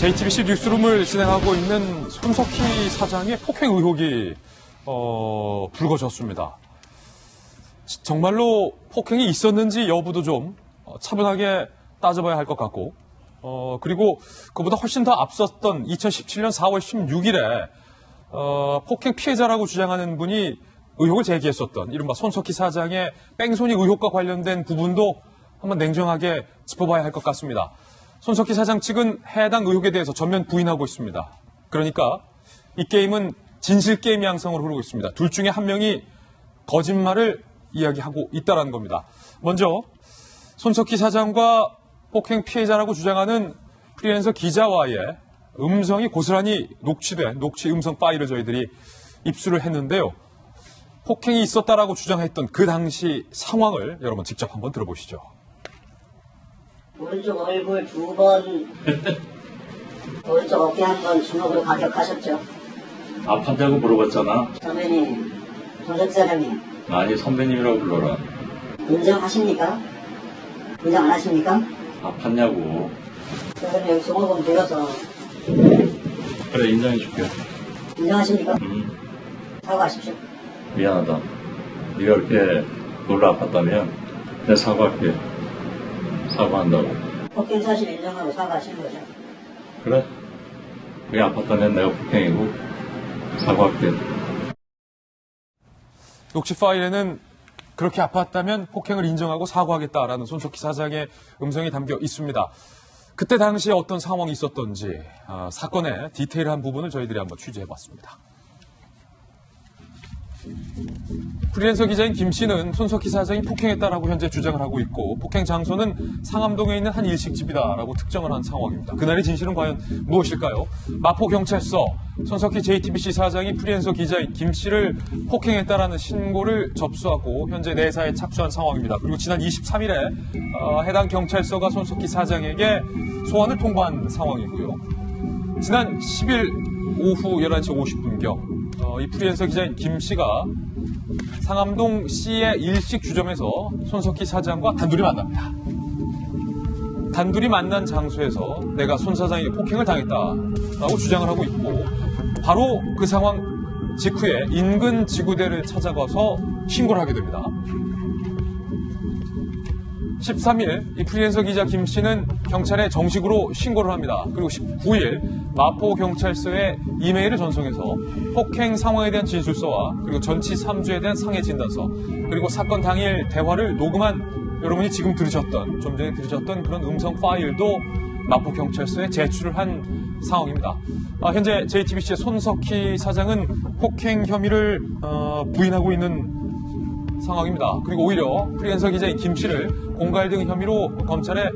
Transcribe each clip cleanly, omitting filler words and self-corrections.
JTBC 뉴스룸을 진행하고 있는 손석희 사장의 폭행 의혹이 불거졌습니다. 정말로 폭행이 있었는지 여부도 좀 차분하게 따져봐야 할 것 같고, 그리고 그보다 훨씬 더 앞섰던 2017년 4월 16일에 폭행 피해자라고 주장하는 분이 의혹을 제기했었던 이른바 손석희 사장의 뺑소니 의혹과 관련된 부분도 한번 냉정하게 짚어봐야 할 것 같습니다. 손석희 사장 측은 해당 의혹에 대해서 전면 부인하고 있습니다. 그러니까 이 게임은 진실게임 양상으로 흐르고 있습니다. 둘 중에 한 명이 거짓말을 이야기하고 있다는 겁니다. 먼저 손석희 사장과 폭행 피해자라고 주장하는 프리랜서 기자와의 음성이 고스란히 녹취된 녹취 음성 파일을 저희들이 입수를 했는데요. 폭행이 있었다라고 주장했던 그 당시 상황을 여러분 직접 한번 들어보시죠. 오른쪽 얼굴 2번, 오른쪽 어깨 1번 주먹으로 가격하셨죠? 아팠냐고 물어봤잖아. 선배님, 손석희 사장님. 아니, 선배님이라고 불러라. 인정하십니까? 인정 안 하십니까? 아팠냐고. 그러면 여기 종업원 불러서 그래, 인정해줄게. 인정하십니까? 사과하십시오. 미안하다. 네가 그렇게 놀라 아팠다면 내가 사과할게. 사과한다고. 폭행 사실 인정하고 사과하시는 거죠? 그래? 그게 아팠다면 내가 폭행이고 사과할게. 녹취 파일에는 그렇게 아팠다면 폭행을 인정하고 사과하겠다라는 손석희 사장의 음성이 담겨 있습니다. 그때 당시에 어떤 상황이 있었던지 사건의 디테일한 부분을 저희들이 한번 취재해봤습니다. 프리랜서 기자인 김 씨는 손석희 사장이 폭행했다라고 현재 주장을 하고 있고, 폭행 장소는 상암동에 있는 한 일식집이다라고 특정을 한 상황입니다. 그날의 진실은 과연 무엇일까요? 마포경찰서 손석희 JTBC 사장이 프리랜서 기자인 김 씨를 폭행했다라는 신고를 접수하고 현재 내사에 착수한 상황입니다. 그리고 지난 23일에 해당 경찰서가 손석희 사장에게 소환을 통보한 상황이고요. 지난 10일 오후 11시 50분경 이 프리랜서 기자인 김 씨가 상암동 C의 일식 주점에서 손석희 사장과 단둘이 만납니다. 단둘이 만난 장소에서 내가 손 사장에게 폭행을 당했다라고 주장을 하고 있고, 바로 그 상황 직후에 인근 지구대를 찾아가서 신고를 하게 됩니다. 13일 이 프리랜서 기자 김 씨는 경찰에 정식으로 신고를 합니다. 그리고 19일 마포경찰서에 이메일을 전송해서 폭행 상황에 대한 진술서와 그리고 전치 3주에 대한 상해 진단서, 그리고 사건 당일 대화를 녹음한 여러분이 지금 들으셨던, 좀 전에 들으셨던 그런 음성 파일도 마포경찰서에 제출을 한 상황입니다. 현재 JTBC의 손석희 사장은 폭행 혐의를 부인하고 있는 상황입니다. 그리고 오히려 프리랜서 기자인 김 씨를 공갈 등 혐의로 검찰에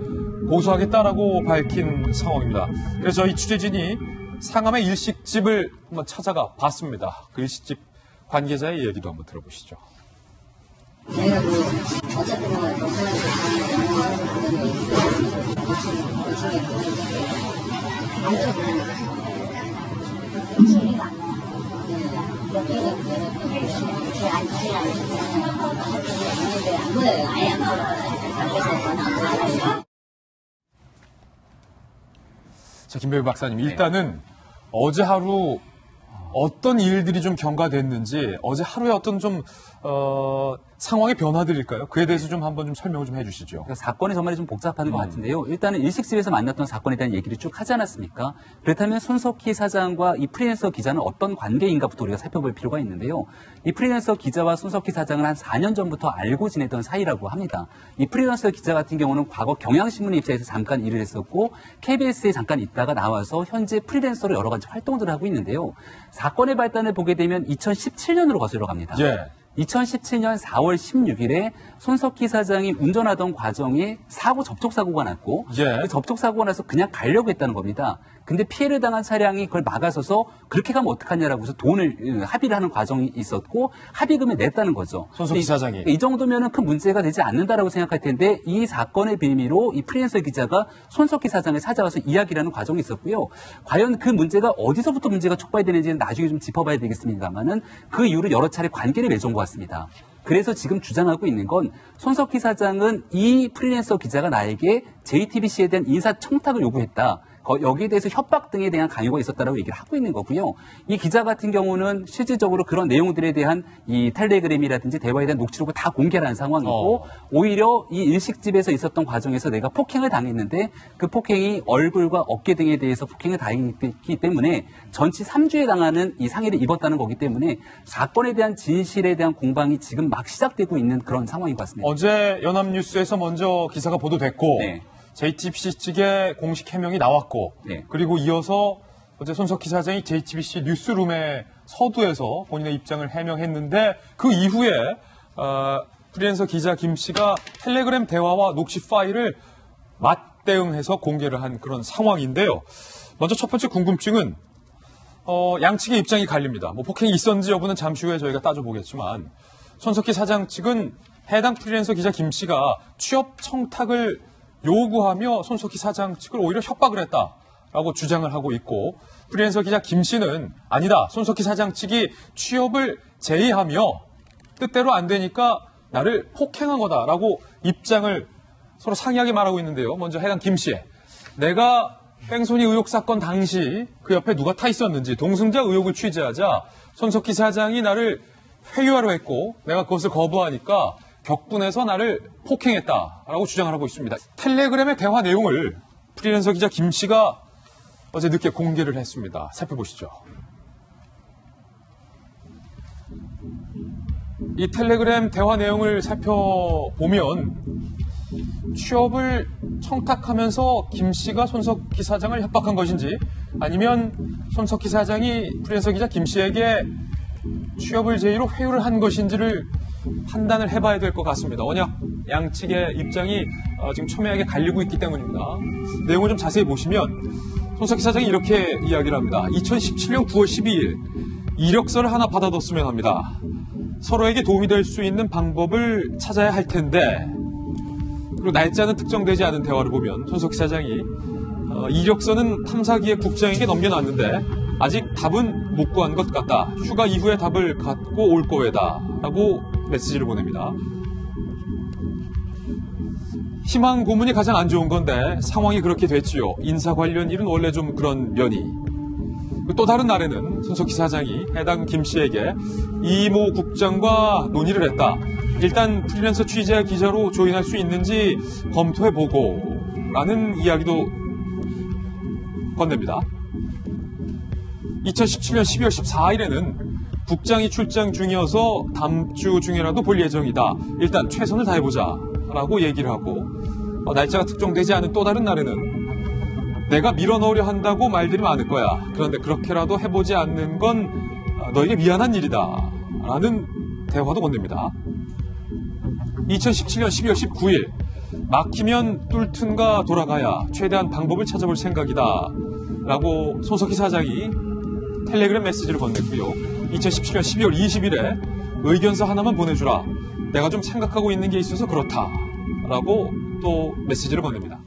고소하겠다라고 밝힌 상황입니다. 그래서 저희 취재진이 상암의 일식집을 한번 찾아가 봤습니다. 그 일식집 관계자의 얘기도 한번 들어보시죠. 내가 어차피 자, 김배우 박사님, 일단은 어제 하루 어떤 일들이 좀 경과됐는지, 어제 하루에 어떤 좀 상황의 변화들일까요? 그에 대해서 좀 한번 좀 설명을 좀 해주시죠. 그러니까 사건이 정말 좀 복잡한 것 같은데요. 일단은 일식집에서 만났던 사건에 대한 얘기를 쭉 하지 않았습니까? 그렇다면 손석희 사장과 이 프리랜서 기자는 어떤 관계인가부터 우리가 살펴볼 필요가 있는데요. 이 프리랜서 기자와 손석희 사장은 한 4년 전부터 알고 지내던 사이라고 합니다. 이 프리랜서 기자 같은 경우는 과거 경향신문 입사에서 잠깐 일을 했었고 KBS에 잠깐 있다가 나와서 현재 프리랜서로 여러 가지 활동들을 하고 있는데요. 사건의 발단을 보게 되면 2017년으로 거슬러 갑니다. 예. 2017년 4월 16일에 손석희 사장이 운전하던 과정에 접촉사고가 났고, 예. 그 접촉사고가 나서 그냥 가려고 했다는 겁니다. 근데 피해를 당한 차량이 그걸 막아서서 그렇게 가면 어떡하냐라고 해서 돈을 합의를 하는 과정이 있었고, 합의금을 냈다는 거죠. 손석희 사장이. 이 정도면은 큰 문제가 되지 않는다라고 생각할 텐데, 이 사건의 빌미로 이 프리랜서 기자가 손석희 사장을 찾아와서 이야기를 하는 과정이 있었고요. 과연 그 문제가 어디서부터 문제가 촉발되는지는 나중에 좀 짚어봐야 되겠습니다만은, 그 이후로 여러 차례 관계를 맺은 것 같습니다. 그래서 지금 주장하고 있는 건 손석희 사장은 이 프리랜서 기자가 나에게 JTBC에 대한 인사청탁을 요구했다. 여기에 대해서 협박 등에 대한 강요가 있었다라고 얘기를 하고 있는 거고요. 이 기자 같은 경우는 실질적으로 그런 내용들에 대한 이 텔레그램이라든지 대화에 대한 녹취록을 다 공개를 한 상황이고 오히려 이 일식집에서 있었던 과정에서 내가 폭행을 당했는데 그 폭행이 얼굴과 어깨 등에 대해서 폭행을 당했기 때문에 전치 3주에 당하는 이 상해를 입었다는 거기 때문에 사건에 대한 진실에 대한 공방이 지금 막 시작되고 있는 그런 상황인 것 같습니다. 어제 연합뉴스에서 먼저 기사가 보도됐고 네. JTBC 측의 공식 해명이 나왔고 네. 그리고 이어서 어제 손석희 사장이 JTBC 뉴스룸의 서두에서 본인의 입장을 해명했는데 그 이후에 프리랜서 기자 김 씨가 텔레그램 대화와 녹취 파일을 맞대응해서 공개를 한 그런 상황인데요. 먼저 첫 번째 궁금증은 양측의 입장이 갈립니다. 뭐 폭행이 있었는지 여부는 잠시 후에 저희가 따져보겠지만 손석희 사장 측은 해당 프리랜서 기자 김 씨가 취업 청탁을 요구하며 손석희 사장 측을 오히려 협박을 했다라고 주장을 하고 있고 프리랜서 기자 김 씨는 아니다. 손석희 사장 측이 취업을 제의하며 뜻대로 안 되니까 나를 폭행한 거다라고 입장을 서로 상이하게 말하고 있는데요. 먼저 해당 김 씨. 내가 뺑소니 의혹 사건 당시 그 옆에 누가 타 있었는지 동승자 의혹을 취재하자 손석희 사장이 나를 회유하려 했고 내가 그것을 거부하니까 격분해서 나를 폭행했다라고 주장을 하고 있습니다. 텔레그램의 대화 내용을 프리랜서 기자 김 씨가 어제 늦게 공개를 했습니다. 살펴보시죠. 이 텔레그램 대화 내용을 살펴보면 취업을 청탁하면서 김 씨가 손석희 사장을 협박한 것인지 아니면 손석희 사장이 프리랜서 기자 김 씨에게 취업을 제의로 회유를 한 것인지를 판단을 해봐야 될 것 같습니다. 워낙 양측의 입장이 지금 첨예하게 갈리고 있기 때문입니다. 내용을 좀 자세히 보시면 손석희 사장이 이렇게 이야기를 합니다. 2017년 9월 12일 이력서를 하나 받아뒀으면 합니다. 서로에게 도움이 될 수 있는 방법을 찾아야 할 텐데 그리고 날짜는 특정되지 않은 대화를 보면 손석희 사장이 이력서는 탐사기획 국장에게 넘겨놨는데 아직 답은 못 구한 것 같다. 휴가 이후에 답을 갖고 올 거외다. 라고 메시지를 보냅니다. 희망 고문이 가장 안 좋은 건데 상황이 그렇게 됐지요. 인사 관련 일은 원래 좀 그런 면이. 또 다른 날에는 손석희 사장이 해당 김 씨에게 이모 국장과 논의를 했다. 일단 프리랜서 취재 기자로 조인할 수 있는지 검토해보고 라는 이야기도 건넵니다. 2017년 12월 14일에는 국장이 출장 중이어서 다음 주 중에라도 볼 예정이다. 일단 최선을 다해보자 라고 얘기를 하고 날짜가 특정되지 않은 또 다른 날에는 내가 밀어넣으려 한다고 말들이 많을 거야. 그런데 그렇게라도 해보지 않는 건 너에게 미안한 일이다 라는 대화도 건넵니다. 2017년 12월 19일 막히면 뚫든가 돌아가야 최대한 방법을 찾아볼 생각이다 라고 손석희 사장이 텔레그램 메시지를 건넸고요. 2017년 12월 20일에 의견서 하나만 보내주라. 내가 좀 생각하고 있는 게 있어서 그렇다 라고 또 메시지를 건넵니다.